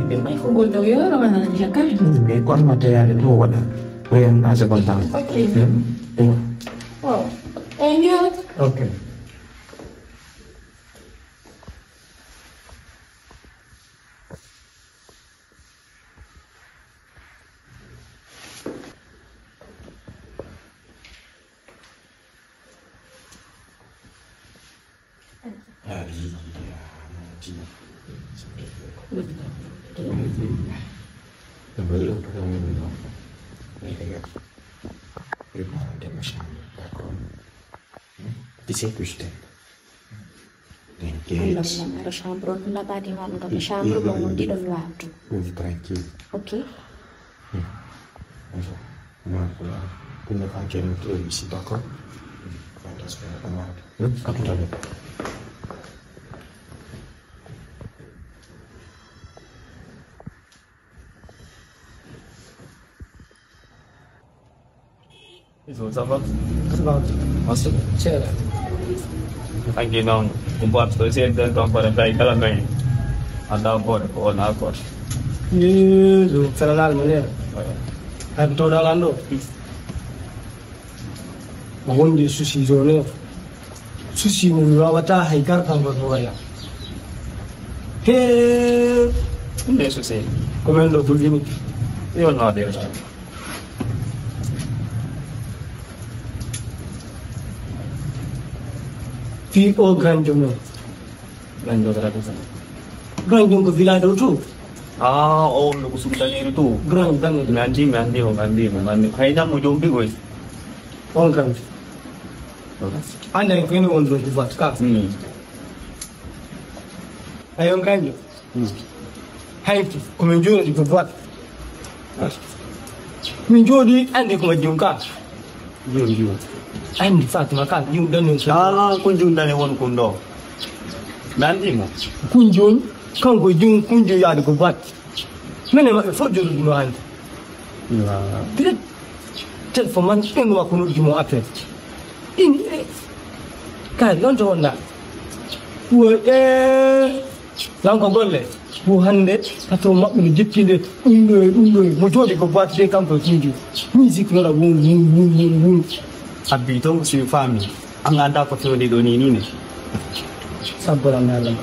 May huwag daw yun, naman na siya ka. Hindi ko ang material ito, wala. Kaya nasa kontang. Okay. Wow. And you? Okay. Sebelum ketemu dulu, ini kan, rumah dia macam apa? Di situ sudah. Ada chambre la tadi malam kami chambre bangun di dalam waktu. Tranquil. Oke. Punya kajian untuk isi bakar. Aku dah ada. Itu apa? Masuk cera. Lagi nong buat presiden dan pemerintah dalam ini. Ada apa? Orang apa? Ini tu terlalu mana? Ada dalam tu. Bangun di sushi zone. Sushi mula wata haikar tambah ya. Hei, Ini susah. komando begini. Ini orang ada. P.O. Granjung. Lanjut terus. Granjung ke villa tu. Ah, oh, lu kesulitannya itu. Granjung. Mandi. Kayaknya mau jombi gue. Oh Granjung. Anda yang kini untuk buat kak. Ayo Granjung. Hai, komando juga buat. Menjadi anda komando kak. Jom. Anda Fatima kan, you dan yang Ah, kunjung dan yang kundo. Nanti mau. kunjung, kan kunjung ya ada buat. Mana mak fojul duluan. Tidak telefonan yang aku nak cuma apa. Ini kan yang jauh nak. Buat yang kau boleh. Bukan deh, atau mak menjadi kini undoi, macam dia kau buat dia kan kunjung. Musik nora bung. Abi itu si family. Ang anda ko di dunia ini. Sabar alam.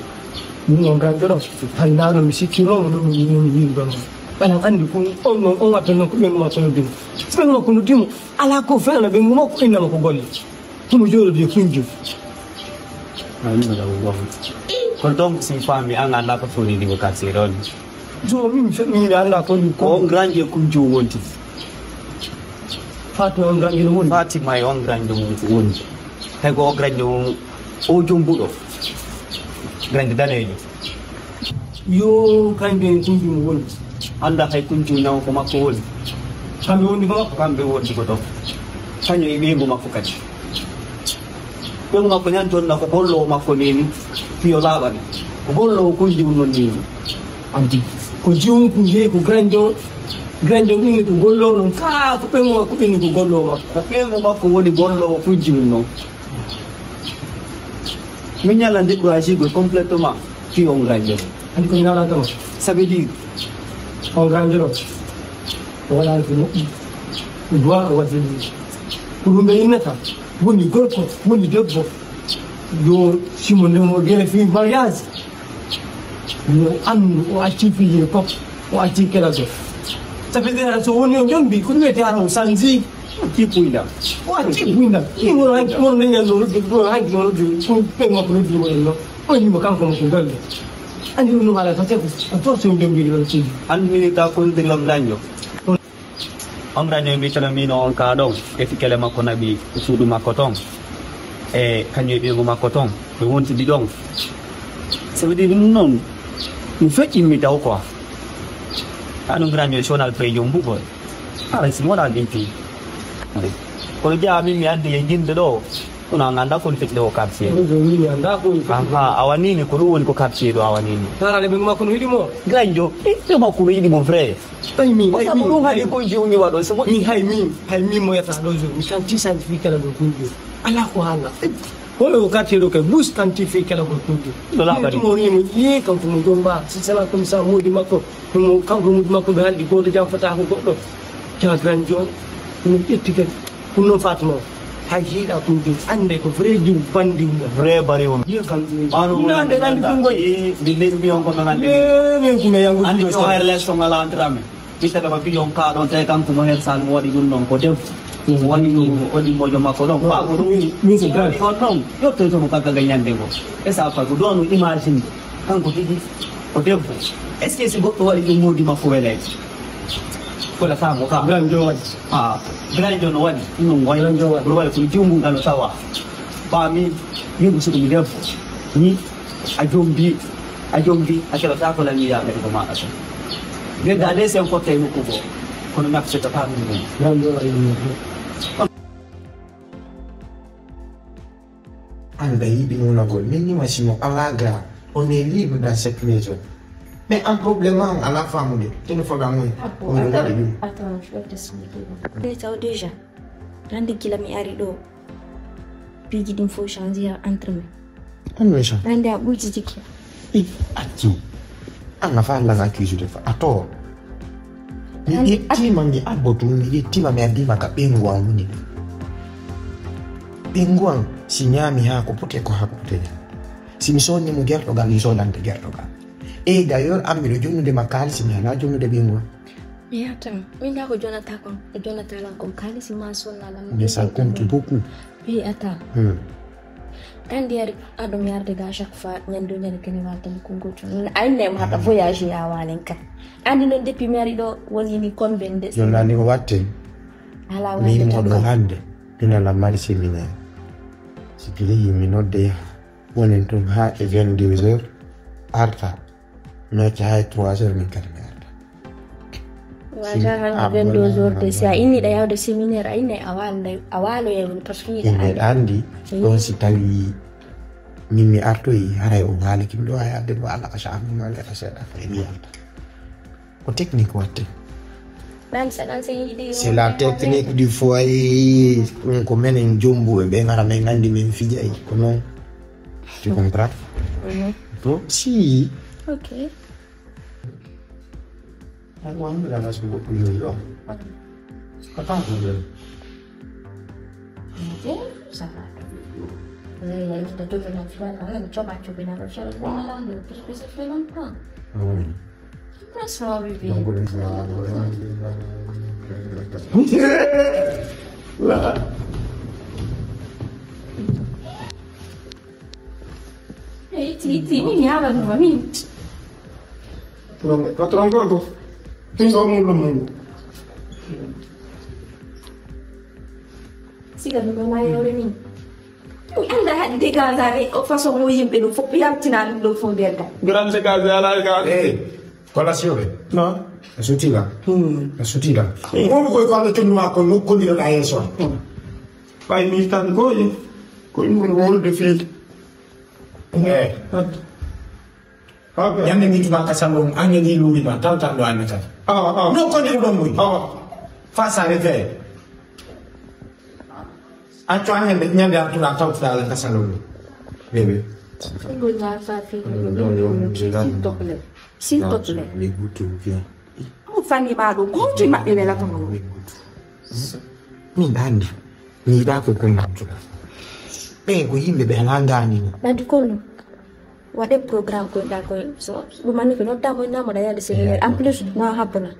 Nung kan tu, hari nara mesti kilo ni bang. Paling andi pun orang apa nak kau mau tahu dia. Sekarang aku nak dia, ala aku faham lah, bang mau kau nak aku boleh. Kamu jual dia kunjung. Ini dah buat. Kalau si family ang anda ko di lokasi ron. Jual ni ala aku ni. Kau grande kunjung wanti. Fatima orang ini pun. Fatima yang grande wanti. Hai kau grande ujung budo. Grande dah ni. Yo kan dia kunjung pun. Anda hai kunjung yang kau makul. Kami pun di mana? Kami wanti kau tu. Hanya ibu makul kaji. Yung mga kunyanton na kukolo makunin, piolaban. Kukolo kunjung nun. Andi. Kunjung Granjung ini kukolo nung ka. Kupeng aku ini kukolo. Kapil mo makunin bolo kunjung no. Minyalan di kurasi gue kompleto ma. Piyong Granjung. Andi ko nila to. Sabi di. Ang Granjung. Wala ko mo. Dua ko din. Kurumbe ina ta. Buni gorko, buni debbo. Yo simone mo gele fi mariage. Yo an o achi fi ko, o achi kela do. Tapi dia so woni on bi ku ne ta ro sanzi. Ki puila. O achi puina. Ki mo ran mo ne ya no do han ki mo do ku pe mo ku do mo no. O ni mo kan ko mo ku dal. Ani no hala ta te ku. To so ndem bi lo chi. An minita kun tilam danyo. Ang ranyo yung bicara mino ang kadong, ketika lama ko nabi usudu makotong, kanyo yung makotong, yung si bidong. Sabi di nun, mufekin mi daw ko. Anong ranyo national pre yung bukod? Para simula dinti. Kalau dia amin mi andi yung din do, unang anda ko nifit do kapsi. Ni anda ko. Aha, awanini kuruun ko kapsi do awanini. Tara le mo ko ni mo. Granjo, ito mo kuruin mo fre. Taimi. Masa mo ngali ko yung ni wado semua. Mi hai mi mo ya ta dozo. Mi kan ti scientifique la do kunjo. Ala ko hala. Olo wakati ndo ke boost scientifique la kutundu. Lola bari. Mo ni ye kan ko ngomba sisala comme ça modi mako mo kan ko modi mako dal di ko jam fata ko do. Ja gran jo ni etika kuno fatmo. Haji da kundu ande ko vrai ju bandi Vrai bari won. ye kan Anu na de kan tungo di len bi on ko nan di. ne kuma yangu Andi ko hayr les ko ngala antrame. Bisa ka bi on ka don te kam ko her sal wadi gun non ko def. Wadi mojo mako don pa ko mi se dal ko ton yo to to ka ganyan de ko. Esa pa ko don imagine kan ko tigi ko def. Est-ce que c'est beaucoup wadi modi mako wele? Ko la fa mo ka. gran jo Ah, grand no wadi no wadi no wadi ko jumbu ngalo sawa. Ba mi musu mi def. Ni ajombi akela ta ko la mi ya ko ma aso. Dia dah ada yang kota yang kubo. Kono nak cerita paham ni. gran jo Anda hivi unagol nini masimo alaga on est libre dans cette maison. Mais un problème à la femme, tu ne fais pas moins. Attends, je vais t'expliquer. Dia tahu déjà. Nanti gila mi ari do. Pigi din fo changer entre me. Anwe ça. Nanti abu jijiki. Ati. Anga fa la accuse de fa. Ato. Ni tima mi abotu ni tima mi adima ka bengwa muni. Bengwa sinyami hako pote ko hapote. Simsoni mu gerto ga ni so dan te gerto ga. Et d'ailleurs, amiro jono de makali sinyana jono de bengwa. Mais attends, minda ko Jonathan ko kali si maso na la. Mais ça compte beaucoup. Oui, attends. Kan dia ado mi arde ga chaque fois nyando nyane kene waltam ko goto. Ay nem hata voyage ya walenka. Andi non depuis mari do woni ni convende. Jona ni ko watte. Ala Ni wala. mo do hande. Ina la mari semina. Sikili mi no de. Wonen to ha e 22 heures. Arta. No chaay 3 heures mi kalme. Wajar 22 jours de sia ini da yaw de séminaire ay ne awalo yewon parce que Inde andi don si tawi mimi arto yi haray o wala kim do ya de wala ka sha mi wala ka sha da ni ko technique watte même ça dans ces idées c'est la technique du foyer ko menen jombu be ngara men ngandi men fiji ay ko non tu comprends to si OK aku ambil lah masuk buku dulu kata aku dulu ça va ya kita tu nak buat orang coba nak share malam tu terus bisa lompat Nasıl bibi? Ini apa nih? Terang tinggal mulu. Siga nunggu mai orang ni. Anda had de casa o façon mo yimbe no fo yam tinan do fo derga. Grande casa la casa. Colazione. No? La sutila. La sutila. Come puoi quando tu non con lo con il aeso. Vai mi sta coi. Con un ruolo di fil. Yang ni cuma kasambung angin di luar mana tahu tak doa macam. No kau ni belum mui. Fasa rete. Acuannya betnya dia tu nak tahu dalam kasambung. Bebe. Gue nggak fafi. S'il te plaît. Les gouttes bien. Kamu Fanny baru, kau cuma ini lah kamu. Ni dandi. Ni dah aku kenal juga. Gue himbe berangani. Nanti kono. Wade program ko da ko so bumani ko nota mo na mo da ya de séminaire en plus na habna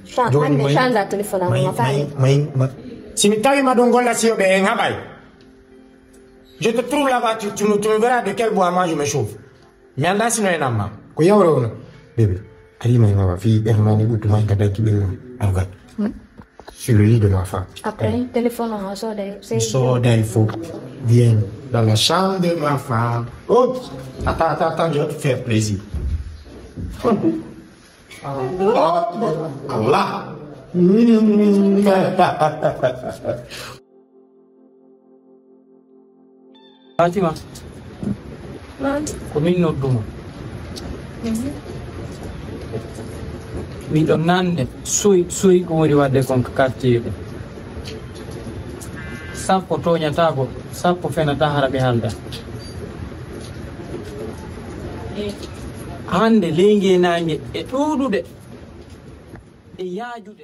changa telephone mo fa mai si mi tawi madongola si obe ngabai je te trouve là-bas tu me verras de quel bois moi je me chauffe mi anda sino e namma ko yawro no bébé ali mai ma fi e mani butu man kada ki be arga sur le lit de ma femme après téléphone on sort il faut viens dans la chambre de ma femme. Oh, attends, je vais te faire plaisir. Allah. Fatima. Kami no duma. Mi don nande sui ko woni wadde kon quartier. Sampo to nyata ko sappo fenata haraɓe halda hande leyge nange e ɗuɗuɗe e yaajuɗe